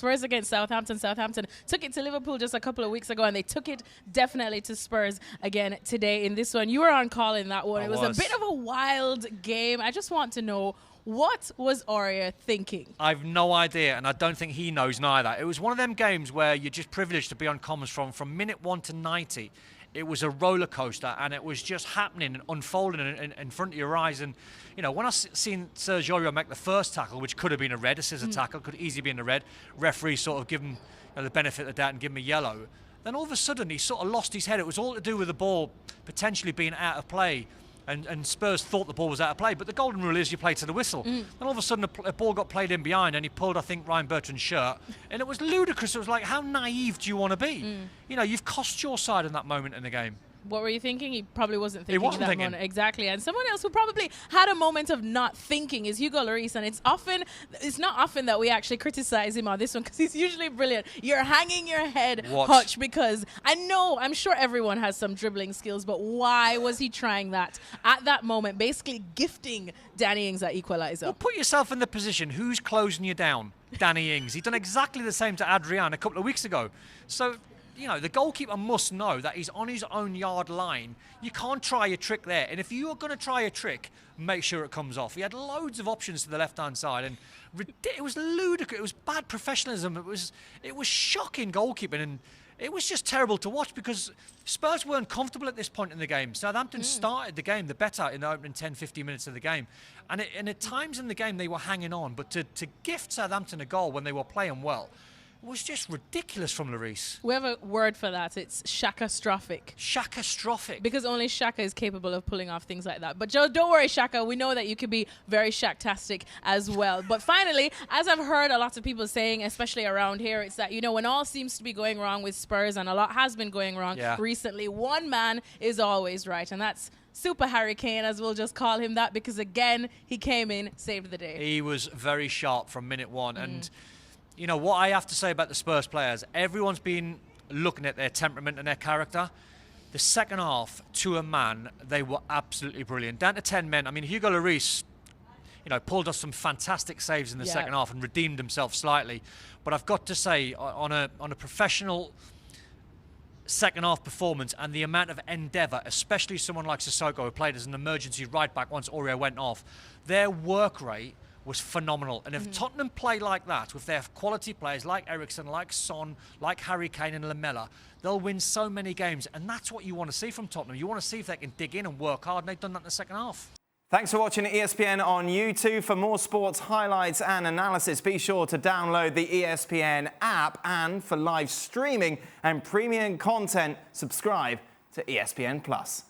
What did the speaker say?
Spurs against Southampton. Southampton took it to Liverpool just a couple of weeks ago, and they took it definitely to Spurs again today in this one. You were on call in that one. It was a bit of a wild game. I just want to know, what was Aurier thinking? I've no idea, and I don't think he knows neither. It was one of them games where you're just privileged to be on comments from minute 1 to 90. It was a roller coaster, and it was just happening and unfolding in front of your eyes. And, you know, when I seen Serge Aurier make the first tackle, which could have been a red, a scissor tackle, could easily be in a red, referee sort of give him the benefit of the doubt and give him a yellow. Then all of a sudden, he sort of lost his head. It was all to do with the ball potentially being out of play. And Spurs thought the ball was out of play, but the golden rule is you play to the whistle. Then all of a sudden a ball got played in behind, and he pulled, I think, Ryan Bertrand's shirt, and it was ludicrous. It was like, how naive do you want to be? You know, you've cost your side in that moment in the game. What were you thinking? He probably wasn't thinking. He wasn't that thinking. Moment. Exactly. And someone else who probably had a moment of not thinking is Hugo Lloris. And it's not often that we actually criticize him on this one, because he's usually brilliant. You're hanging your head, Hutch, because I'm sure everyone has some dribbling skills, but why was he trying that at that moment, basically gifting Danny Ings that equaliser? Well, put yourself in the position. Who's closing you down? Danny Ings. He'd done exactly the same to Adrian a couple of weeks ago. So, you know, the goalkeeper must know that he's on his own yard line. You can't try a trick there. And if you are going to try a trick, make sure it comes off. He had loads of options to the left-hand side, and it was ludicrous. It was bad professionalism. It was shocking goalkeeping, and it was just terrible to watch because Spurs weren't comfortable at this point in the game. Southampton started the game the better in the opening 10-15 minutes of the game. And at times in the game, they were hanging on. But to gift Southampton a goal when they were playing well was just ridiculous from Lloris. We have a word for that. It's shaka-strophic. Shaka-strophic. Because only Shaka is capable of pulling off things like that. But Joe, don't worry, Shaka. We know that you can be very shacktastic as well. But finally, as I've heard a lot of people saying, especially around here, it's that, you know, when all seems to be going wrong with Spurs, and a lot has been going wrong recently, one man is always right. And that's Super Harry Kane, as we'll just call him that, because again, he came in, saved the day. He was very sharp from minute 1. And you know, what I have to say about the Spurs players, everyone's been looking at their temperament and their character. The second half, to a man, they were absolutely brilliant. Down to 10 men. I mean, Hugo Lloris, you know, pulled off some fantastic saves in the second half and redeemed himself slightly. But I've got to say, on a professional second half performance and the amount of endeavour, especially someone like Sissoko, who played as an emergency right back once Aurier went off, their work rate was phenomenal. And if Tottenham play like that with their quality players like Eriksen, like Son, like Harry Kane and Lamela, they'll win so many games. And that's what you want to see from Tottenham. You want to see if they can dig in and work hard, and they've done that in the second half. Thanks for watching ESPN on YouTube. For more sports highlights and analysis, be sure to download the ESPN app. And for live streaming and premium content, subscribe to ESPN+.